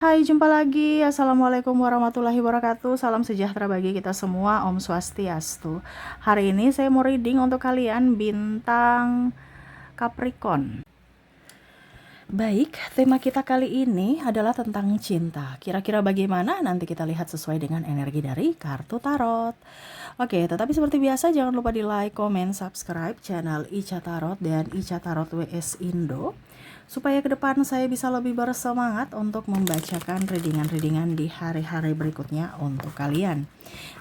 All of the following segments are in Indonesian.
Hai, jumpa lagi. Assalamualaikum warahmatullahi wabarakatuh. Salam sejahtera bagi kita semua. Om Swastiastu. Hari ini saya mau reading untuk kalian bintang Capricorn. Baik, tema kita kali ini adalah tentang cinta. Kira-kira bagaimana? Nanti kita lihat sesuai dengan energi dari kartu tarot. Oke, tetapi seperti biasa jangan lupa di like, comment, subscribe channel Ica Tarot dan Ica Tarot WS Indo, supaya ke depan saya bisa lebih bersemangat untuk membacakan readingan-readingan di hari-hari berikutnya untuk kalian.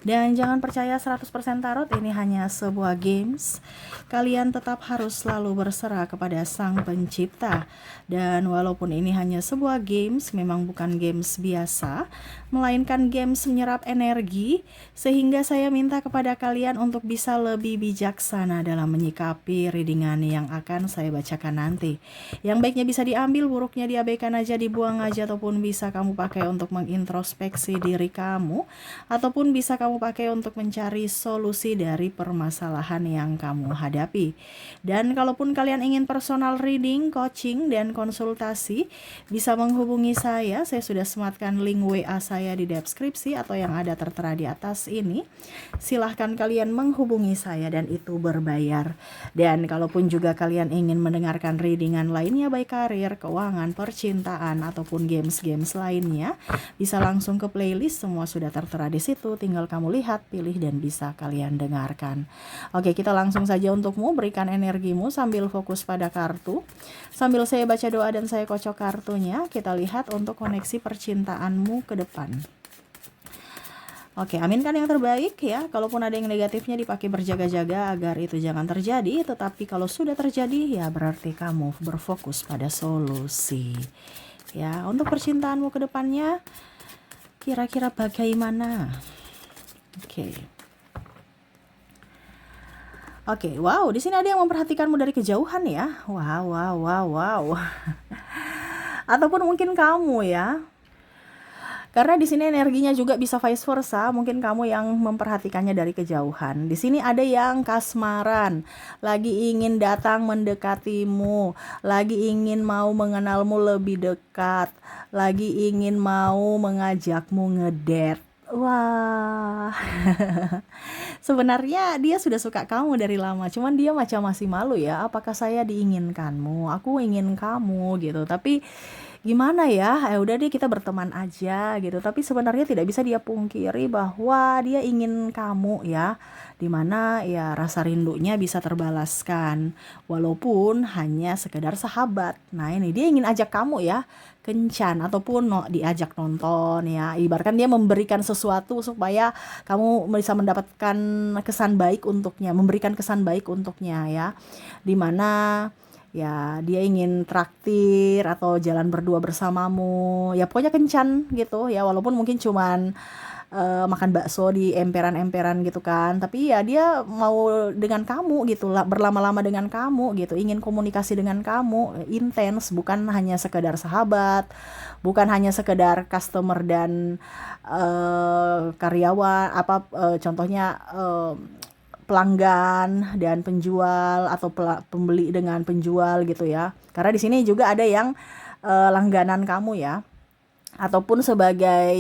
Dan jangan percaya 100% tarot ini hanya sebuah games. Kalian tetap harus selalu berserah kepada Sang Pencipta. Dan walaupun ini hanya sebuah games, memang bukan games biasa, melainkan games menyerap energi, sehingga saya minta kepada kalian untuk bisa lebih bijaksana dalam menyikapi readingan yang akan saya bacakan nanti. Yang baiknya bisa diambil, buruknya diabaikan aja, dibuang aja, ataupun bisa kamu pakai untuk mengintrospeksi diri kamu, ataupun bisa kamu pakai untuk mencari solusi dari permasalahan yang kamu hadapi. Dan kalaupun kalian ingin personal reading, coaching, dan konsultasi, bisa menghubungi saya. Saya sudah sematkan link WA saya di deskripsi atau yang ada tertera di atas ini. Silahkan kalian menghubungi saya dan itu berbayar. Dan kalaupun juga kalian ingin mendengarkan readingan lainnya, baik karir, keuangan, percintaan, ataupun games-games lainnya, bisa langsung ke playlist, semua sudah tertera di situ. Tinggal kamu lihat, pilih, dan bisa kalian dengarkan. Oke, kita langsung saja untukmu. Berikan energimu sambil fokus pada kartu. Sambil saya baca doa dan saya kocok kartunya, kita lihat untuk koneksi percintaanmu ke depan. Oke, aminkan yang terbaik ya. Kalaupun ada yang negatifnya, dipakai berjaga-jaga agar itu jangan terjadi. Tetapi kalau sudah terjadi, ya berarti kamu berfokus pada solusi. Ya, untuk percintaanmu ke depannya, kira-kira bagaimana? Oke, wow, di sini ada yang memperhatikanmu dari kejauhan ya. Wow. Ataupun mungkin kamu ya. Karena di sini energinya juga bisa vice versa, mungkin kamu yang memperhatikannya dari kejauhan. Di sini ada yang kasmaran, lagi ingin datang mendekatimu, lagi ingin mau mengenalmu lebih dekat, lagi ingin mau mengajakmu ngedate. Wah. Sebenarnya dia sudah suka kamu dari lama, cuman dia macam masih malu ya. Apakah saya diinginkanmu? Aku ingin kamu gitu. Tapi gimana ya? Udah deh kita berteman aja gitu. Tapi sebenarnya tidak bisa dia pungkiri bahwa dia ingin kamu ya. Dimana ya rasa rindunya bisa terbalaskan walaupun hanya sekedar sahabat. Nah, ini dia ingin ajak kamu ya kencan ataupun diajak nonton ya. Ibaratkan dia memberikan sesuatu supaya kamu bisa mendapatkan kesan baik untuknya, memberikan kesan baik untuknya ya. Dimana ya dia ingin traktir atau jalan berdua bersamamu. Ya pokoknya kencan gitu ya, walaupun mungkin cuman makan bakso di emperan-emperan gitu kan, tapi ya dia mau dengan kamu gitu lah, berlama-lama dengan kamu gitu, ingin komunikasi dengan kamu intens, bukan hanya sekedar sahabat, bukan hanya sekedar customer dan karyawan apa, contohnya pelanggan dan penjual atau pembeli dengan penjual gitu ya. Karena di sini juga ada yang langganan kamu ya, ataupun sebagai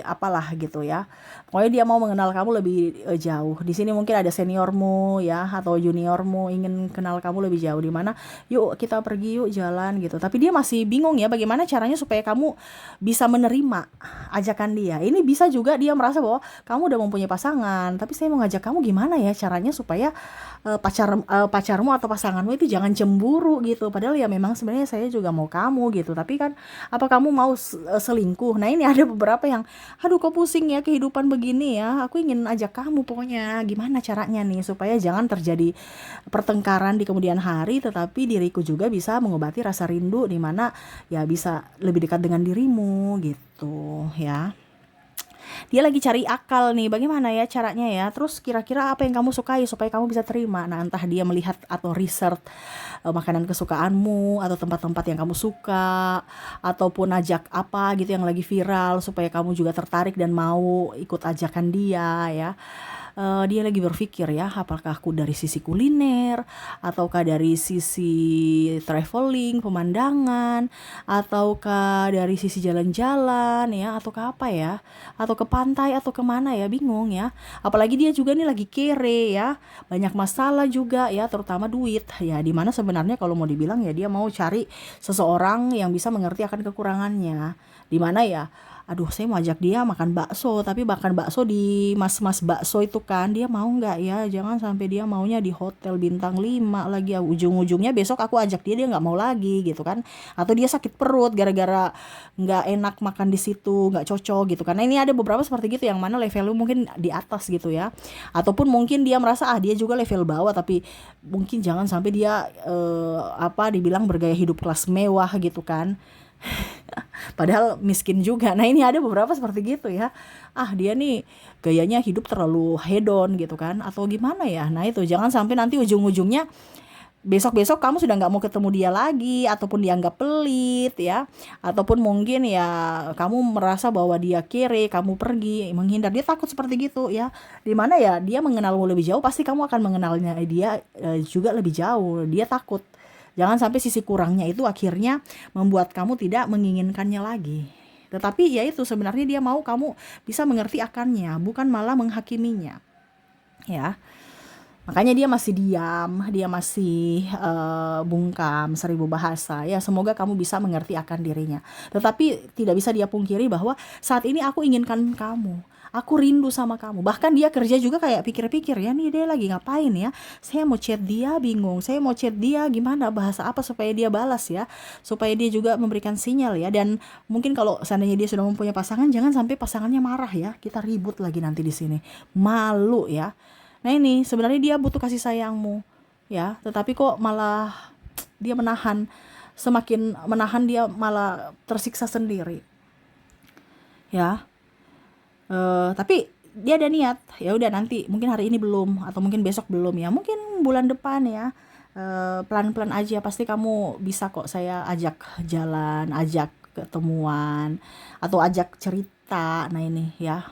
apalah gitu ya. Pokoknya dia mau mengenal kamu lebih jauh. Di sini mungkin ada seniormu ya atau juniormu ingin kenal kamu lebih jauh, di mana yuk kita pergi yuk jalan gitu. Tapi dia masih bingung ya bagaimana caranya supaya kamu bisa menerima ajakan dia. Ini bisa juga dia merasa bahwa kamu udah mempunyai pasangan, tapi saya mau ngajak kamu, gimana ya caranya supaya pacarmu atau pasanganmu itu jangan cemburu gitu. Padahal ya memang sebenarnya saya juga mau kamu gitu. Tapi kan apa kamu mau selingkuh? Nah, ini ada beberapa yang aduh kok pusing ya kehidupan begini ya. Aku ingin ajak kamu, pokoknya gimana caranya nih supaya jangan terjadi pertengkaran di kemudian hari, tetapi diriku juga bisa mengobati rasa rindu, di mana ya bisa lebih dekat dengan dirimu gitu ya. Dia lagi cari akal nih, bagaimana ya caranya ya. Terus kira-kira apa yang kamu sukai supaya kamu bisa terima. Nah, entah dia melihat atau research makanan kesukaanmu atau tempat-tempat yang kamu suka, ataupun ajak apa gitu yang lagi viral supaya kamu juga tertarik dan mau ikut ajakan dia ya. dia lagi berpikir ya, apakah aku dari sisi kuliner, ataukah dari sisi traveling, pemandangan, ataukah dari sisi jalan-jalan ya, ataukah apa ya, atau ke pantai atau kemana ya, bingung ya. Apalagi dia juga nih lagi kere ya, banyak masalah juga ya, terutama duit ya, dimana sebenarnya kalau mau dibilang ya dia mau cari seseorang yang bisa mengerti akan kekurangannya, dimana ya, aduh saya mau ajak dia makan bakso, tapi makan bakso di mas-mas bakso itu kan, dia mau nggak ya, jangan sampai dia maunya di hotel bintang 5 lagi ya, ujung-ujungnya besok aku ajak dia nggak mau lagi gitu kan, atau dia sakit perut gara-gara nggak enak makan di situ, nggak cocok gitu. Karena ini ada beberapa seperti gitu yang mana levelnya mungkin di atas gitu ya, ataupun mungkin dia merasa dia juga level bawah, tapi mungkin jangan sampai dia dibilang bergaya hidup kelas mewah gitu kan, padahal miskin juga. Nah ini ada beberapa seperti gitu ya, dia nih gayanya hidup terlalu hedon gitu kan, atau gimana ya. Nah itu jangan sampai nanti ujung-ujungnya besok-besok kamu sudah nggak mau ketemu dia lagi, ataupun dianggap pelit ya, ataupun mungkin ya kamu merasa bahwa dia kere, kamu pergi menghindar. Dia takut seperti gitu ya, dimana ya dia mengenalmu lebih jauh, pasti kamu akan mengenalnya dia juga lebih jauh. Dia takut jangan sampai sisi kurangnya itu akhirnya membuat kamu tidak menginginkannya lagi. Tetapi ya itu sebenarnya dia mau kamu bisa mengerti akannya, bukan malah menghakiminya ya. Makanya dia masih diam, dia masih bungkam, seribu bahasa. Ya semoga kamu bisa mengerti akan dirinya. Tetapi tidak bisa dia pungkiri bahwa saat ini aku inginkan kamu. Aku rindu sama kamu. Bahkan dia kerja juga kayak pikir-pikir ya, nih dia lagi ngapain ya. Saya mau chat dia bingung. Saya mau chat dia gimana, bahasa apa supaya dia balas ya. Supaya dia juga memberikan sinyal ya. Dan mungkin kalau seandainya dia sudah mempunyai pasangan, jangan sampai pasangannya marah ya. Kita ribut lagi nanti di sini. Malu ya. Nah ini sebenarnya dia butuh kasih sayangmu ya, tetapi kok malah dia menahan, semakin menahan dia malah tersiksa sendiri ya. Tapi dia ada niat, ya udah nanti mungkin hari ini belum, atau mungkin besok belum ya, mungkin bulan depan ya. Pelan-pelan aja, pasti kamu bisa kok saya ajak jalan, ajak ketemuan, atau ajak cerita. Nah ini ya,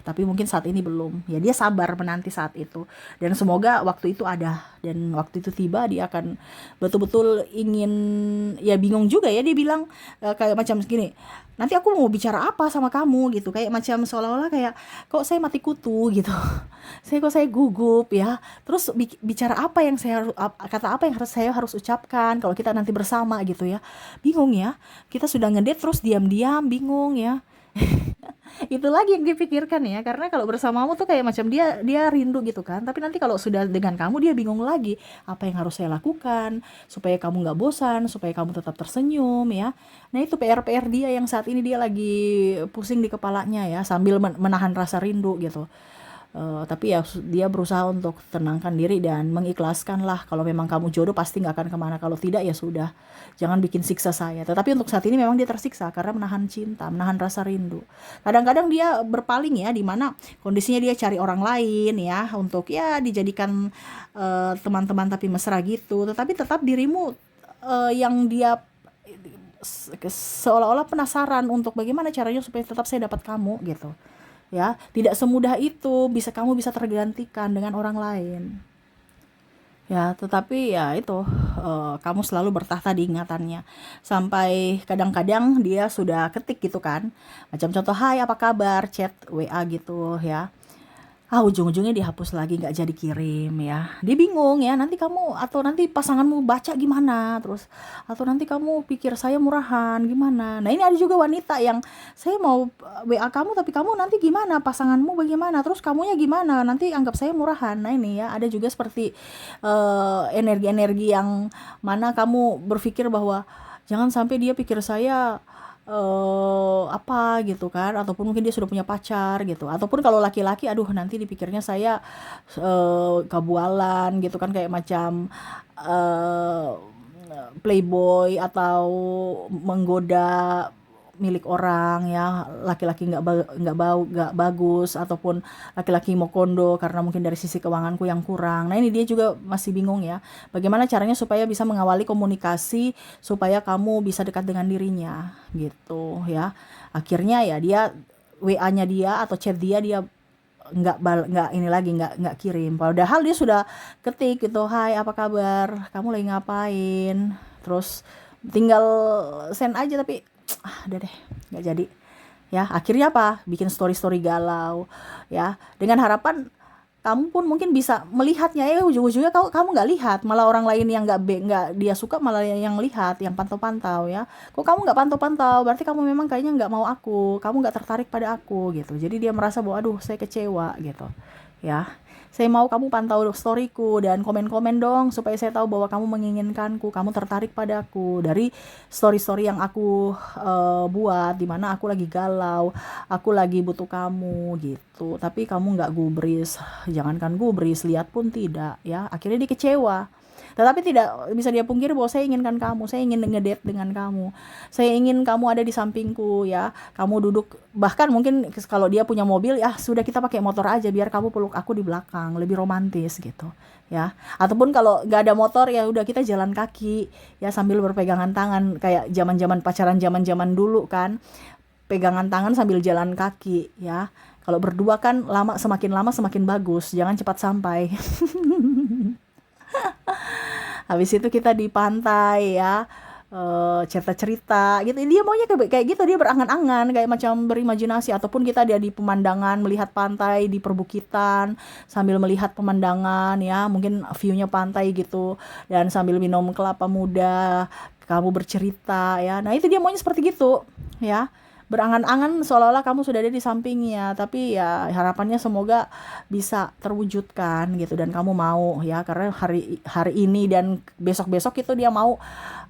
tapi mungkin saat ini belum ya, dia sabar menanti saat itu, dan semoga waktu itu ada, dan waktu itu tiba dia akan betul-betul ingin. Ya bingung juga ya, dia bilang kayak macam gini, nanti aku mau bicara apa sama kamu gitu, kayak macam seolah-olah kayak kok saya mati kutu gitu. Saya gugup ya, terus bicara apa yang kata apa yang saya harus ucapkan kalau kita nanti bersama gitu ya. Bingung ya, kita sudah ngedate terus diam-diam, bingung ya. Itu lagi yang dipikirkan ya, karena kalau bersamamu tuh kayak macam dia rindu gitu kan, tapi nanti kalau sudah dengan kamu dia bingung lagi, apa yang harus saya lakukan supaya kamu nggak bosan, supaya kamu tetap tersenyum ya. Nah itu PR-PR dia yang saat ini dia lagi pusing di kepalanya ya, sambil menahan rasa rindu gitu. Tapi ya dia berusaha untuk tenangkan diri dan mengikhlaskan lah, kalau memang kamu jodoh pasti nggak akan kemana, kalau tidak ya sudah, jangan bikin siksa saya. Tetapi untuk saat ini memang dia tersiksa karena menahan cinta, menahan rasa rindu. Kadang-kadang dia berpaling ya, di mana kondisinya dia cari orang lain ya, untuk ya dijadikan teman-teman tapi mesra gitu. Tetapi tetap dirimu yang dia seolah-olah penasaran untuk bagaimana caranya supaya tetap saya dapat kamu gitu ya. Tidak semudah itu kamu bisa tergantikan dengan orang lain ya. Tetapi ya itu, kamu selalu bertahta di ingatannya, sampai kadang-kadang dia sudah ketik gitu kan, macam contoh hai apa kabar, chat WA gitu ya, ujung-ujungnya dihapus lagi, nggak jadi kirim ya. Dia bingung ya, nanti kamu atau nanti pasanganmu baca gimana, terus atau nanti kamu pikir saya murahan gimana. Nah ini ada juga wanita yang saya mau WA kamu, tapi kamu nanti gimana, pasanganmu bagaimana, terus kamunya gimana, nanti anggap saya murahan. Nah ini ya ada juga seperti energi-energi yang mana kamu berpikir bahwa jangan sampai dia pikir saya apa gitu kan, ataupun mungkin dia sudah punya pacar gitu, ataupun kalau laki-laki aduh nanti dipikirnya saya kabualan gitu kan, kayak macam uh, playboy atau menggoda milik orang ya, laki-laki nggak bagus, ataupun laki-laki mau kondo karena mungkin dari sisi keuanganku yang kurang. Nah ini dia juga masih bingung ya, bagaimana caranya supaya bisa mengawali komunikasi supaya kamu bisa dekat dengan dirinya gitu ya. Akhirnya ya dia WA-nya dia atau chat dia nggak ini lagi, nggak kirim. Padahal dia sudah ketik gitu, hai apa kabar, kamu lagi ngapain, terus tinggal send aja, tapi udah deh, nggak jadi. Ya akhirnya apa, bikin story galau ya, dengan harapan kamu pun mungkin bisa melihatnya, ujung-ujungnya kamu nggak lihat, malah orang lain yang nggak dia suka malah yang lihat, yang pantau-pantau ya. Kok kamu nggak pantau-pantau, berarti kamu memang kayaknya nggak mau aku, kamu nggak tertarik pada aku gitu. Jadi dia merasa bahwa aduh saya kecewa gitu ya. Saya mau kamu pantau storyku dan komen-komen dong, supaya saya tahu bahwa kamu menginginkanku, kamu tertarik padaku dari story-story yang aku buat, dimana aku lagi galau, aku lagi butuh kamu gitu. Tapi kamu nggak gubris, jangankan gubris, lihat pun tidak ya. Akhirnya dia kecewa. Tetapi tidak bisa dia pungkiri bahwa saya inginkan kamu, saya ingin ngedate dengan kamu, saya ingin kamu ada di sampingku ya, kamu duduk, bahkan mungkin kalau dia punya mobil ya sudah, kita pakai motor aja biar kamu peluk aku di belakang, lebih romantis gitu ya. Ataupun kalau nggak ada motor ya udah kita jalan kaki ya, sambil berpegangan tangan kayak zaman-zaman pacaran zaman-zaman dulu kan, pegangan tangan sambil jalan kaki ya. Kalau berdua kan semakin lama semakin bagus, jangan cepat sampai. Habis itu kita di pantai ya, cerita-cerita gitu. Dia maunya kayak gitu, dia berangan-angan, kayak macam berimajinasi. Ataupun kita dia di pemandangan, melihat pantai di perbukitan, sambil melihat pemandangan ya, mungkin view-nya pantai gitu, dan sambil minum kelapa muda, kamu bercerita ya. Nah itu dia maunya seperti gitu ya, berangan-angan seolah-olah kamu sudah ada di sampingnya. Tapi ya harapannya semoga bisa terwujudkan gitu, dan kamu mau ya, karena hari ini dan besok-besok itu dia mau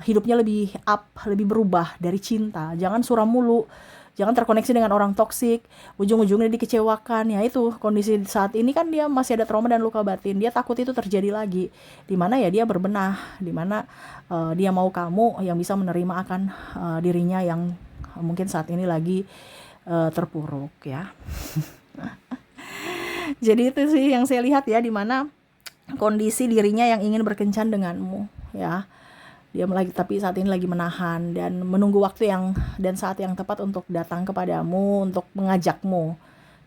hidupnya lebih up, lebih berubah dari cinta. Jangan suram mulu, jangan terkoneksi dengan orang toksik, ujung-ujungnya dikecewakan. Ya itu kondisi saat ini kan, dia masih ada trauma dan luka batin, dia takut itu terjadi lagi. Dimana ya dia berbenah, dimana dia mau kamu yang bisa menerima akan dirinya yang mungkin saat ini lagi terpuruk ya. Jadi itu sih yang saya lihat ya, dimana kondisi dirinya yang ingin berkencan denganmu ya. Dia lagi, tapi saat ini lagi menahan dan menunggu waktu dan saat yang tepat untuk datang kepadamu, untuk mengajakmu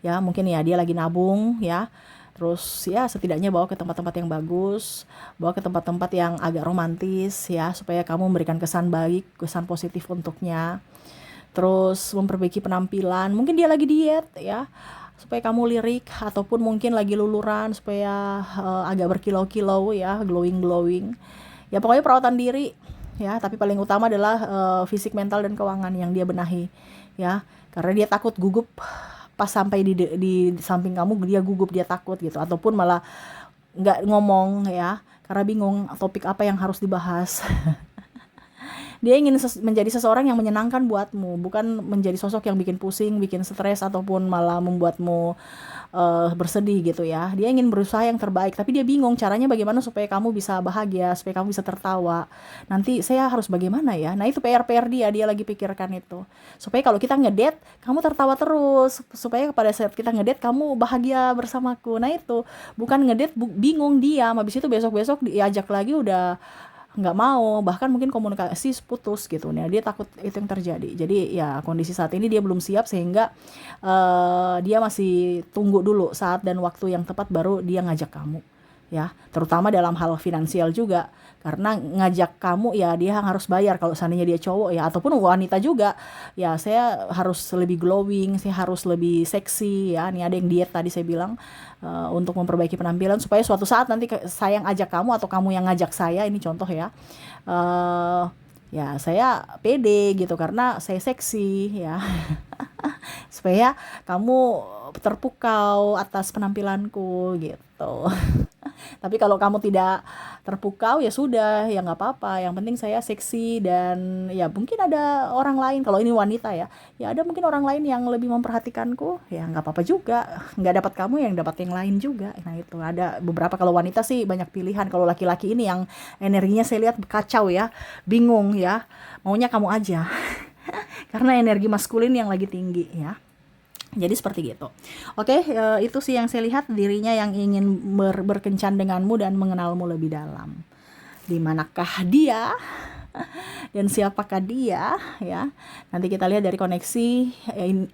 ya. Mungkin ya dia lagi nabung ya, terus ya setidaknya bawa ke tempat-tempat yang bagus, bawa ke tempat-tempat yang agak romantis ya, supaya kamu memberikan kesan baik, kesan positif untuknya. Terus memperbaiki penampilan, mungkin dia lagi diet ya, supaya kamu lirik. Ataupun mungkin lagi luluran, supaya agak berkilau-kilau ya, glowing ya. Pokoknya perawatan diri ya, tapi paling utama adalah fisik, mental, dan keuangan yang dia benahi ya. Karena dia takut gugup pas sampai di samping kamu, dia gugup, dia takut gitu. Ataupun malah nggak ngomong ya, karena bingung topik apa yang harus dibahas. Dia ingin menjadi seseorang yang menyenangkan buatmu, bukan menjadi sosok yang bikin pusing, bikin stres, ataupun malah membuatmu bersedih gitu ya. Dia ingin berusaha yang terbaik, tapi dia bingung caranya bagaimana supaya kamu bisa bahagia, supaya kamu bisa tertawa. Nanti saya harus bagaimana ya? Nah itu PR dia lagi pikirkan itu. Supaya kalau kita ngedate, kamu tertawa terus, supaya pada saat kita ngedate kamu bahagia bersamaku. Nah itu bukan ngedate bingung diam, habis itu besok-besok diajak lagi udah nggak mau, bahkan mungkin komunikasi putus gitu. Nah dia takut itu yang terjadi. Jadi ya kondisi saat ini dia belum siap, sehingga dia masih tunggu dulu saat dan waktu yang tepat baru dia ngajak kamu ya, terutama dalam hal finansial juga. Karena ngajak kamu ya dia harus bayar kalau seandainya dia cowok ya, ataupun wanita juga ya. Saya harus lebih glowing, saya harus lebih seksi ya. Nih ada yang diet tadi saya bilang, untuk memperbaiki penampilan, supaya suatu saat nanti saya yang ajak kamu atau kamu yang ngajak saya, ini contoh ya, ya saya pede gitu karena saya seksi ya. Supaya kamu terpukau atas penampilanku gitu. Tapi kalau kamu tidak terpukau ya sudah, ya nggak apa-apa. Yang penting saya seksi, dan ya mungkin ada orang lain, kalau ini wanita ya ada mungkin orang lain yang lebih memperhatikanku, ya nggak apa-apa juga. Nggak dapat kamu, yang dapat yang lain juga. Nah itu ada beberapa. Kalau wanita sih banyak pilihan. Kalau laki-laki ini yang energinya saya lihat kacau ya, bingung ya, maunya kamu aja. Karena energi maskulin yang lagi tinggi ya. Jadi seperti gitu. Oke, itu sih yang saya lihat, dirinya yang ingin berkencan denganmu dan mengenalmu lebih dalam. Di manakah dia? dan siapakah dia ya. Nanti kita lihat dari koneksi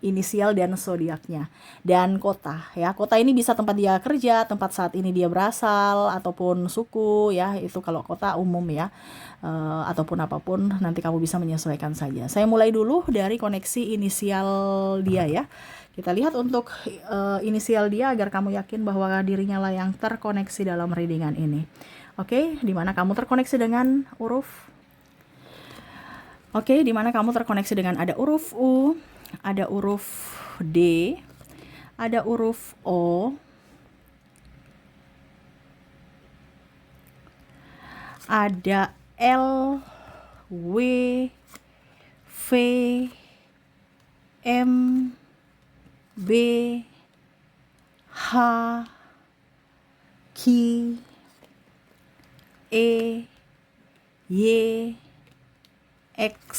inisial dan zodiaknya dan kota ya. Kota ini bisa tempat dia kerja, tempat saat ini dia berasal, ataupun suku ya. Itu kalau kota umum ya. Ataupun apapun nanti kamu bisa menyesuaikan saja. Saya mulai dulu dari koneksi inisial dia ya. Kita lihat untuk inisial dia agar kamu yakin bahwa dirinya lah yang terkoneksi dalam readingan ini. Oke, di mana kamu terkoneksi dengan huruf? Oke, di mana kamu terkoneksi dengan ada huruf U, ada huruf D, ada huruf O, ada L, W, V, M, B, H, Q, E, Y, X,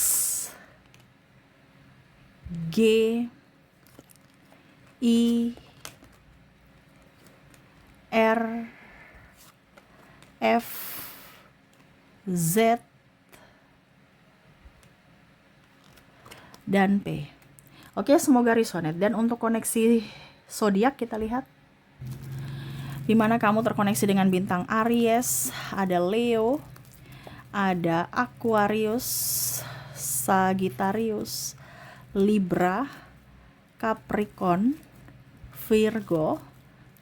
G, I, R, F, Z, dan P. Oke, semoga resonate. Dan untuk koneksi zodiak kita lihat di mana kamu terkoneksi dengan bintang Aries, ada Leo, ada Aquarius, Sagittarius, Libra, Capricorn, Virgo,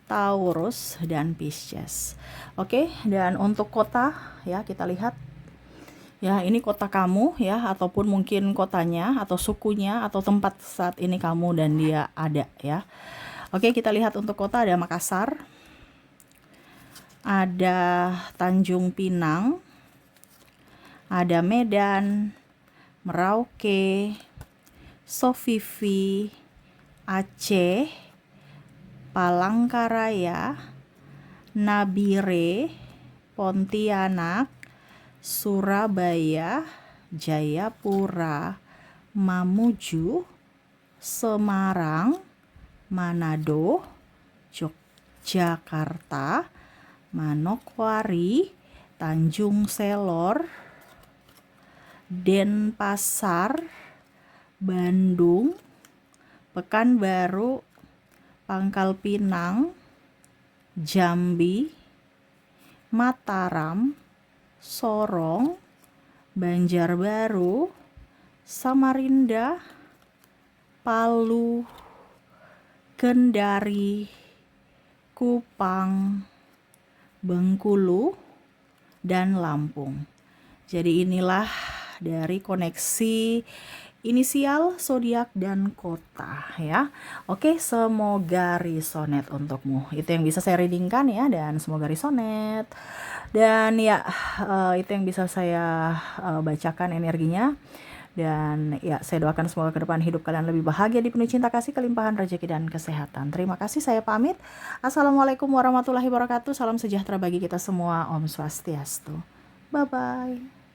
Taurus, dan Pisces. Oke, dan untuk kota ya kita lihat ya, ini kota kamu ya, ataupun mungkin kotanya atau sukunya atau tempat saat ini kamu dan dia ada ya. Oke, kita lihat untuk kota ada Makassar, ada Tanjung Pinang, ada Medan, Merauke, Sofifi, Aceh, Palangkaraya, Nabire, Pontianak, Surabaya, Jayapura, Mamuju, Semarang, Manado, Yogyakarta, Manokwari, Tanjung Selor, Denpasar, Bandung, Pekanbaru, Pangkal Pinang, Jambi, Mataram, Sorong, Banjarbaru, Samarinda, Palu, Kendari, Kupang, Bengkulu, dan Lampung. Jadi inilah dari koneksi inisial, zodiak, dan kota ya. Oke, semoga resonate untukmu. Itu yang bisa saya readingkan ya, dan semoga resonate. Dan ya, itu yang bisa saya bacakan energinya. Dan ya, saya doakan semoga ke depan hidup kalian lebih bahagia, dipenuhi cinta kasih, kelimpahan rezeki, dan kesehatan. Terima kasih, saya pamit. Assalamualaikum warahmatullahi wabarakatuh. Salam sejahtera bagi kita semua. Om Swastiastu. Bye-bye.